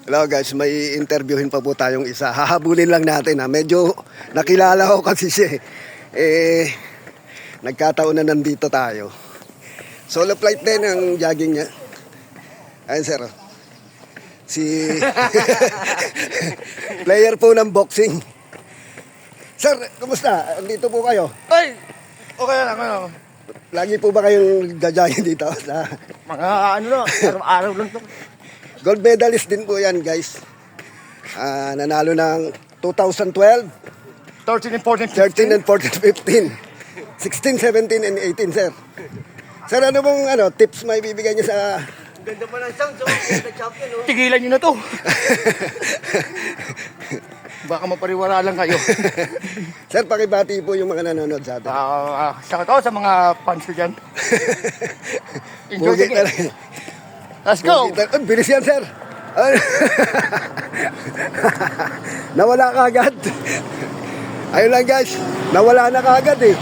Hello guys, may interviewin pa po tayong isa. Hahabulin lang natin ha. Medyo nakilala ko kasi siya nagkataon na nandito tayo. Solo flight din ang jogging niya. Ayun sir. Si player po ng boxing. Sir, kumusta? Andito po kayo? Ay! Okay lang, ano? Lagi po ba kayong jogging dito? Mga ano lang, araw-araw lang to. Gold medalist din po yan guys. Nanalo ng 2012, 13 and 14, 13 and 14, 15, 16, 17 and 18 sir. Sir, ano bang tips may bibigay niyo sa... Ganda pa ng sound, so the champion, no? Tigilan nyo na to. Baka mapariwara lang kayo. Sir, pakibati po yung mga nanonood sa atin. Shout out sa mga fans ko dyan. Enjoy the game. Let's go! Bilis yan, sir. Nawala ka agad. Ayun lang guys, nawala na ka agad eh.